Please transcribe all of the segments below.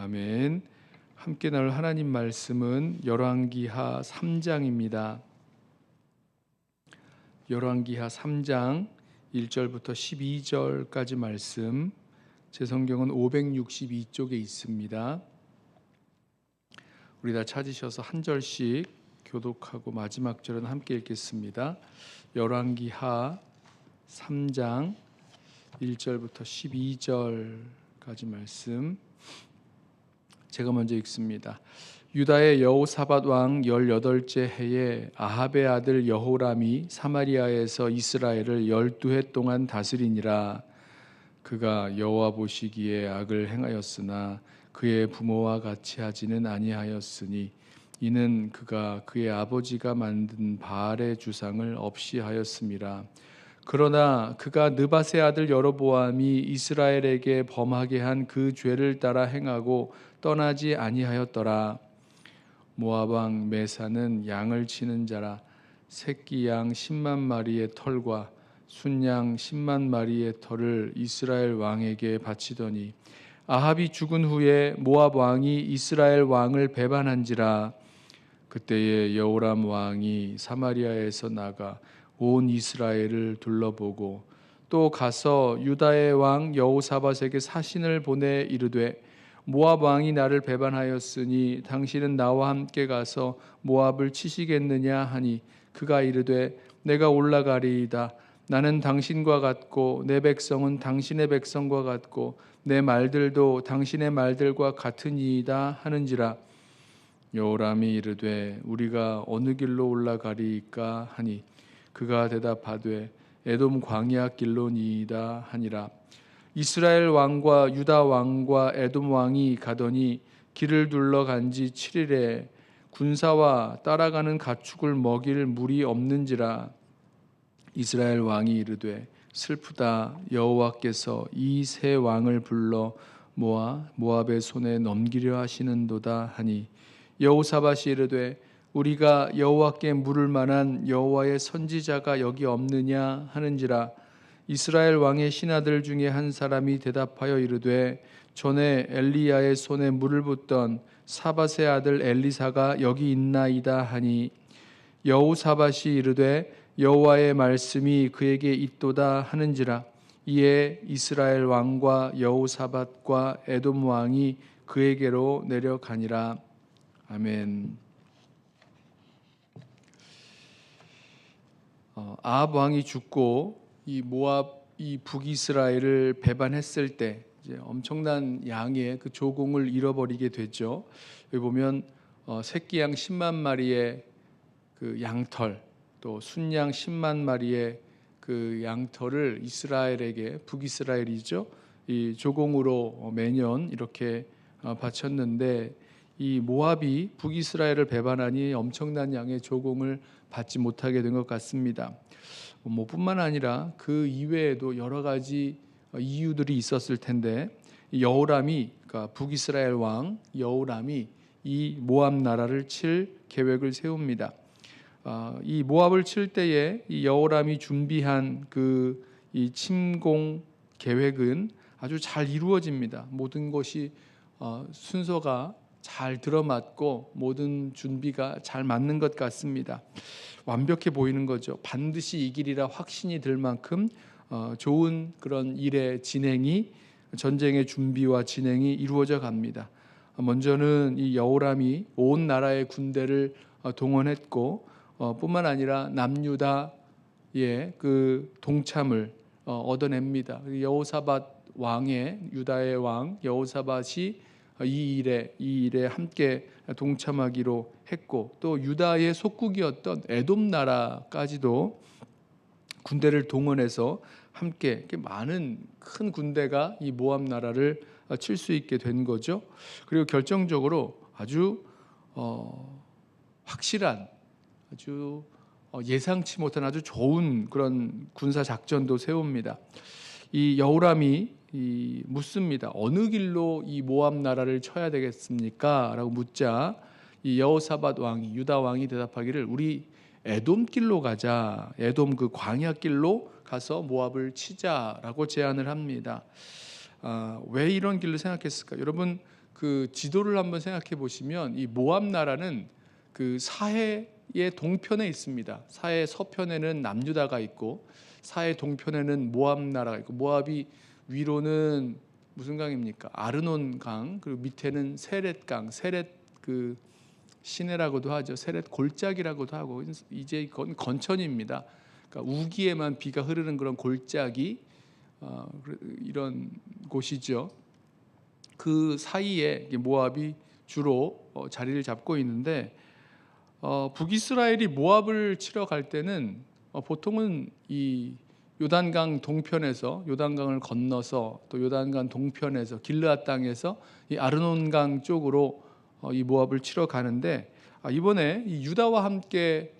아멘. 함께 나눌 하나님 말씀은 열왕기하 3장입니다. 열왕기하 3장 1절부터 12절까지 말씀, 제 성경은 562쪽에 있습니다. 우리 다 찾으셔서 한 절씩 교독하고 마지막 절은 함께 읽겠습니다. 열왕기하 3장 1절부터 12절까지 말씀, 제가 먼저 읽습니다. 유다의 여호사밧 왕 18째 해에 아합의 아들 여호람이 사마리아에서 이스라엘을 12해 동안 다스리니라. 그가 여호와 보시기에 악을 행하였으나 그의 부모와 같이 하지는 아니하였으니 이는 그가 그의 아버지가 만든 바알의 주상을 없이 하였음이라. 그러나 그가 느밧의 아들 여로보암이 이스라엘에게 범하게 한 그 죄를 따라 행하고 떠나지 아니하였더라. 모압 왕 메사는 양을 치는 자라. 새끼 양 10만 마리의 털과 순양 10만 마리의 털을 이스라엘 왕에게 바치더니 아합이 죽은 후에 모압 왕이 이스라엘 왕을 배반한지라. 그때에 여호람 왕이 사마리아에서 나가 온 이스라엘을 둘러보고 또 가서 유다의 왕 여호사밧에게 사신을 보내 이르되 모압 왕이 나를 배반하였으니 당신은 나와 함께 가서 모압을 치시겠느냐 하니 그가 이르되 내가 올라가리이다. 나는 당신과 같고 내 백성은 당신의 백성과 같고 내 말들도 당신의 말들과 같으니이다 하는지라. 여호람이 이르되 우리가 어느 길로 올라가리이까 하니 그가 대답하되 에돔 광야 길로니이다 하니라. 이스라엘 왕과 유다 왕과 에돔 왕이 가더니 길을 둘러간 지 7일에 군사와 따라가는 가축을 먹일 물이 없는지라. 이스라엘 왕이 이르되 슬프다. 여호와께서 이 세 왕을 불러 모압의 손에 넘기려 하시는도다 하니 여호사밧이 이르되 우리가 여호와께 물을 만한 여호와의 선지자가 여기 없느냐 하는지라. 이스라엘 왕의 신하들 중에 한 사람이 대답하여 이르되 전에 엘리야의 손에 물을 붓던 사밧의 아들 엘리사가 여기 있나이다 하니 여호사밧이 이르되 여호와의 말씀이 그에게 있도다 하는지라. 이에 이스라엘 왕과 여호사밧과 에돔 왕이 그에게로 내려가니라. 아멘. 아합 왕이 죽고 이 모압이 북이스라엘을 배반했을 때 이제 엄청난 양의 그 조공을 잃어버리게 되죠. 여기 보면 새끼 양 10만 마리의 그 양털, 또 순양 10만 마리의 그 양털을 이스라엘에게, 북이스라엘이죠, 이 조공으로 매년 이렇게 바쳤는데 이 모압이 북이스라엘을 배반하니 엄청난 양의 조공을 받지 못하게 된 것 같습니다. 뿐만 아니라 그 이외에도 여러 가지 이유들이 있었을 텐데 여호람이, 그러니까 북이스라엘 왕 여호람이 이 모압 나라를 칠 계획을 세웁니다. 이 모압을 칠 때에 이 여호람이 준비한 이 침공 계획은 아주 잘 이루어집니다. 모든 것이 순서가 잘 들어맞고 모든 준비가 잘 맞는 것 같습니다. 완벽해 보이는 거죠. 반드시 이기리라 확신이 들 만큼 좋은 그런 일의 진행이, 전쟁의 준비와 진행이 이루어져 갑니다. 먼저는 이 여호람이 온 나라의 군대를 동원했고 뿐만 아니라 남유다의 그 동참을 얻어냅니다. 여호사밧 왕의, 유다의 왕 여호사밧이 이 일에 함께 동참하기로 했고 또 유다의 속국이었던 에돔 나라까지도 군대를 동원해서 함께 이렇게 많은 큰 군대가 이 모압 나라를 칠 수 있게 된 거죠. 그리고 결정적으로 아주 확실한, 아주 예상치 못한 아주 좋은 그런 군사 작전도 세웁니다. 이 여호람이 묻습니다. 어느 길로 이 모압 나라를 쳐야 되겠습니까? 라고 묻자 이 여호사밧 왕이, 유다 왕이 대답하기를 우리 에돔 길로 가자. 에돔 그 광야 길로 가서 모압을 치자라고 제안을 합니다. 왜 이런 길로 생각했을까? 여러분 그 지도를 한번 생각해 보시면 이 모압 나라는 그 사해의 동편에 있습니다. 사해 서편에는 남유다가 있고 사해 동편에는 모압 나라가 있고, 모압이 위로는 무슨 강입니까? 아르논 강, 그리고 밑에는 세렛 강, 세렛 그 시내라고도 하죠. 세렛 골짜기라고도 하고, 이제 이건 건천입니다. 그러니까 우기에만 비가 흐르는 그런 골짜기, 이런 곳이죠. 그 사이에 모압이 주로 자리를 잡고 있는데, 북이스라엘이 모압을 치러 갈 때는 보통은 이 요단강 동편에서, 요단강을 건너서 또 요단강 동편에서 길르앗 땅에서 이 아르논강 쪽으로 이 모압을 치러 가는데, 이번에 이 유다와 함께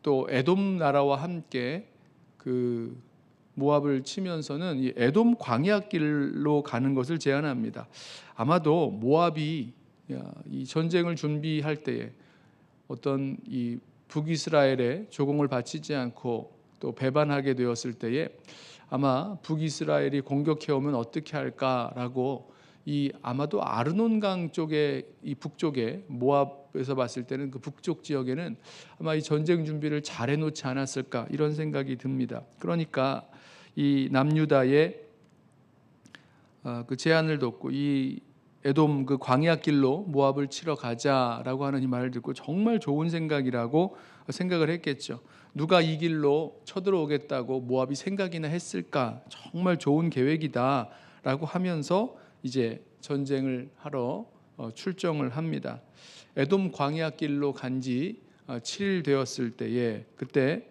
또 에돔 나라와 함께 그 모압을 치면서는 이 에돔 광야길로 가는 것을 제안합니다. 아마도 모압이 이 전쟁을 준비할 때에 어떤 이 북이스라엘의 조공을 바치지 않고 또 배반하게 되었을 때에 아마 북이스라엘이 공격해 오면 어떻게 할까라고, 이 아마도 아르논강 쪽에, 이 북쪽에 모압에서 봤을 때는 그 북쪽 지역에는 아마 이 전쟁 준비를 잘 해놓지 않았을까, 이런 생각이 듭니다. 그러니까 이 남유다의 그 제안을 듣고 이 에돔 그 광야길로 모압을 치러 가자라고 하는 이 말을 듣고 정말 좋은 생각이라고 생각을 했겠죠. 누가 이 길로 쳐들어오겠다고 모압이 생각이나 했을까? 정말 좋은 계획이다라고 하면서 이제 전쟁을 하러 출정을 합니다. 에돔 광야길로 간지 7일 되었을 때에, 그때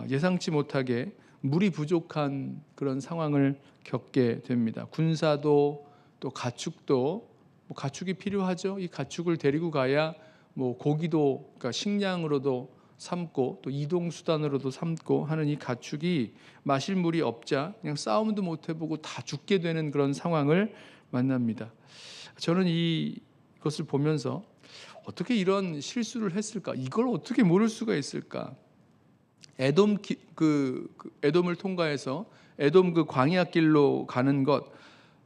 예상치 못하게 물이 부족한 그런 상황을 겪게 됩니다. 군사도 또 가축도, 가축이 필요하죠. 이 가축을 데리고 가야 고기도, 그러니까 식량으로도 삼고 또 이동 수단으로도 삼고 하는 이 가축이 마실 물이 없자 그냥 싸움도 못 해보고 다 죽게 되는 그런 상황을 만납니다. 저는 이것을 보면서 어떻게 이런 실수를 했을까? 이걸 어떻게 모를 수가 있을까? 에돔을 통과해서 에돔 그 광야길로 가는 것,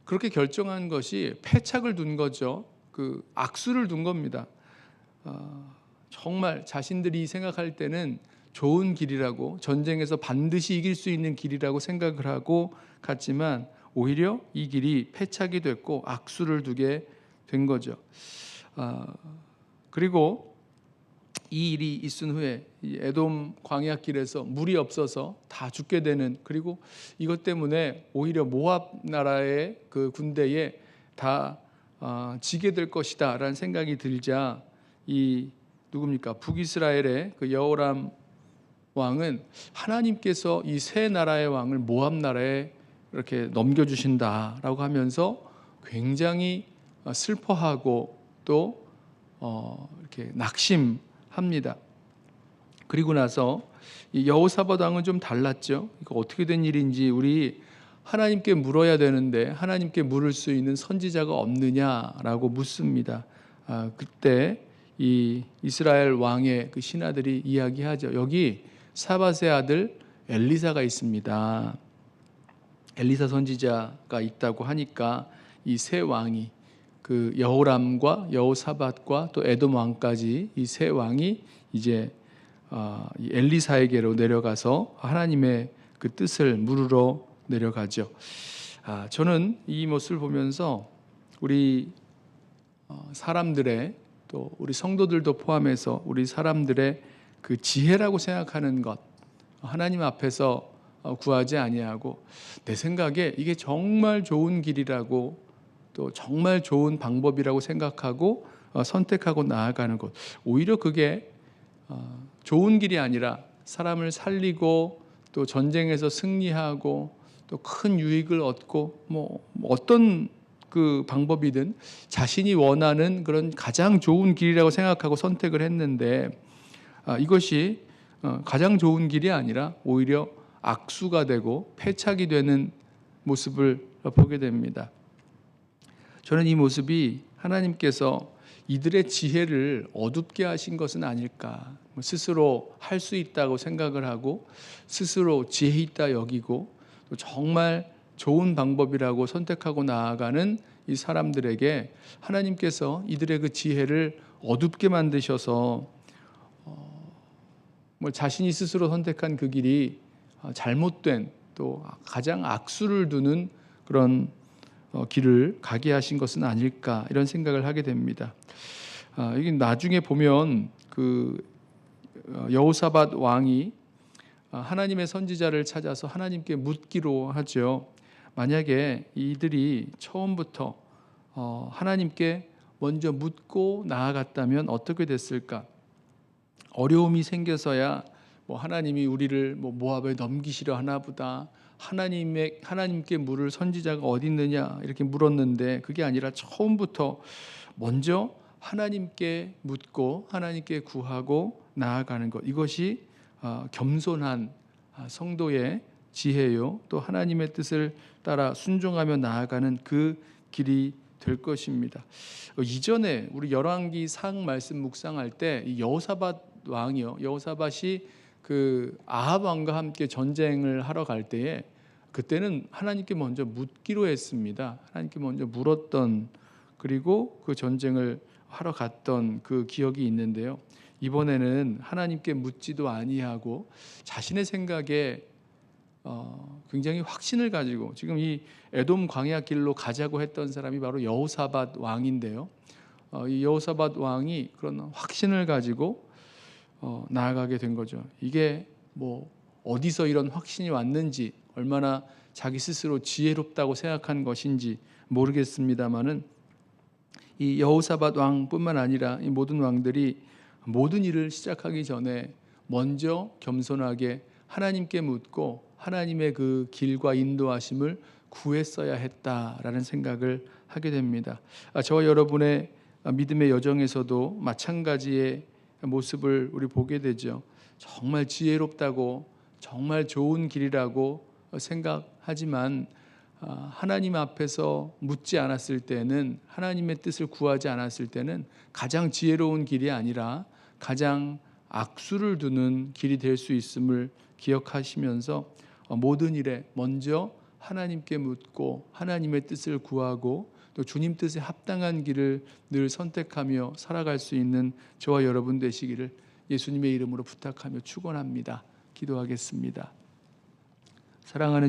그렇게 결정한 것이 패착을 둔 거죠. 그 악수를 둔 겁니다. 정말 자신들이 생각할 때는 좋은 길이라고, 전쟁에서 반드시 이길 수 있는 길이라고 생각을 하고 갔지만 오히려 이 길이 패착이 됐고 악수를 두게 된 거죠. 그리고 이 일이 있은 후에 이 에돔 광야길에서 물이 없어서 다 죽게 되는, 그리고 이것 때문에 오히려 모압 나라의 그 군대에 다 지게 될 것이다라는 생각이 들자, 이 누굽니까? 북이스라엘의 그 여호람 왕은 하나님께서 이 세 나라의 왕을 모압 나라에 이렇게 넘겨주신다라고 하면서 굉장히 슬퍼하고 또 이렇게 낙심합니다. 그리고 나서 이 여호사밧 왕은 좀 달랐죠. 이거 어떻게 된 일인지 우리 하나님께 물어야 되는데 하나님께 물을 수 있는 선지자가 없느냐라고 묻습니다. 그때 이 이스라엘 왕의 그 신하들이 이야기하죠. 여기 사밧의 아들 엘리사가 있습니다. 엘리사 선지자가 있다고 하니까 이 세 왕이, 그 여호람과 여호사밧과 또 에돔 왕까지 이 세 왕이 이제 이 엘리사에게로 내려가서 하나님의 그 뜻을 물으러 내려가죠. 저는 이 모습을 보면서 우리 사람들의, 또 우리 성도들도 포함해서 우리 사람들의 그 지혜라고 생각하는 것, 하나님 앞에서 구하지 아니하고 내 생각에 이게 정말 좋은 길이라고 또 정말 좋은 방법이라고 생각하고 선택하고 나아가는 것, 오히려 그게 좋은 길이 아니라 사람을 살리고 또 전쟁에서 승리하고 또 큰 유익을 얻고 어떤 그 방법이든 자신이 원하는 그런 가장 좋은 길이라고 생각하고 선택을 했는데, 이것이 가장 좋은 길이 아니라 오히려 악수가 되고 패착이 되는 모습을 보게 됩니다. 저는 이 모습이 하나님께서 이들의 지혜를 어둡게 하신 것은 아닐까, 스스로 할 수 있다고 생각을 하고 스스로 지혜 있다 여기고 또 정말 좋은 방법이라고 선택하고 나아가는 이 사람들에게 하나님께서 이들의 그 지혜를 어둡게 만드셔서 자신이 스스로 선택한 그 길이 잘못된 또 가장 악수를 두는 그런 길을 가게 하신 것은 아닐까 이런 생각을 하게 됩니다. 이게 나중에 보면 그 여호사밧 왕이 하나님의 선지자를 찾아서 하나님께 묻기로 하죠. 만약에 이들이 처음부터 하나님께 먼저 묻고 나아갔다면 어떻게 됐을까? 어려움이 생겨서야 하나님이 우리를 모압에 넘기시려 하나 보다. 하나님께 물을 선지자가 어디 있느냐 이렇게 물었는데 그게 아니라 처음부터 먼저 하나님께 묻고 하나님께 구하고 나아가는 것, 이것이 겸손한 성도의 지혜요, 또 하나님의 뜻을 따라 순종하며 나아가는 그 길이 될 것입니다. 이전에 우리 열왕기 상 말씀 묵상할 때 이 여호사밧 왕이요, 여호사밧이 그 아합 왕과 함께 전쟁을 하러 갈 때에 그때는 하나님께 먼저 묻기로 했습니다. 하나님께 먼저 물었던, 그리고 그 전쟁을 하러 갔던 그 기억이 있는데요. 이번에는 하나님께 묻지도 아니하고 자신의 생각에 굉장히 확신을 가지고 지금 이 에돔 광야 길로 가자고 했던 사람이 바로 여호사밧 왕인데요. 이 여호사밧 왕이 그런 확신을 가지고 나아가게 된 거죠. 이게 어디서 이런 확신이 왔는지, 얼마나 자기 스스로 지혜롭다고 생각한 것인지 모르겠습니다만은 이 여호사밧 왕뿐만 아니라 이 모든 왕들이 모든 일을 시작하기 전에 먼저 겸손하게 하나님께 묻고 하나님의 그 길과 인도하심을 구했어야 했다라는 생각을 하게 됩니다. 저와 여러분의 믿음의 여정에서도 마찬가지의 모습을 우리 보게 되죠. 정말 지혜롭다고, 정말 좋은 길이라고 생각하지만 하나님 앞에서 묻지 않았을 때는, 하나님의 뜻을 구하지 않았을 때는 가장 지혜로운 길이 아니라 가장 악수를 두는 길이 될 수 있음을 기억하시면서 모든 일에 먼저 하나님께 묻고 하나님의 뜻을 구하고 또 주님 뜻에 합당한 길을 늘 선택하며 살아갈 수 있는 저와 여러분 되시기를 예수님의 이름으로 부탁하며 축원합니다. 기도하겠습니다. 사랑하는 주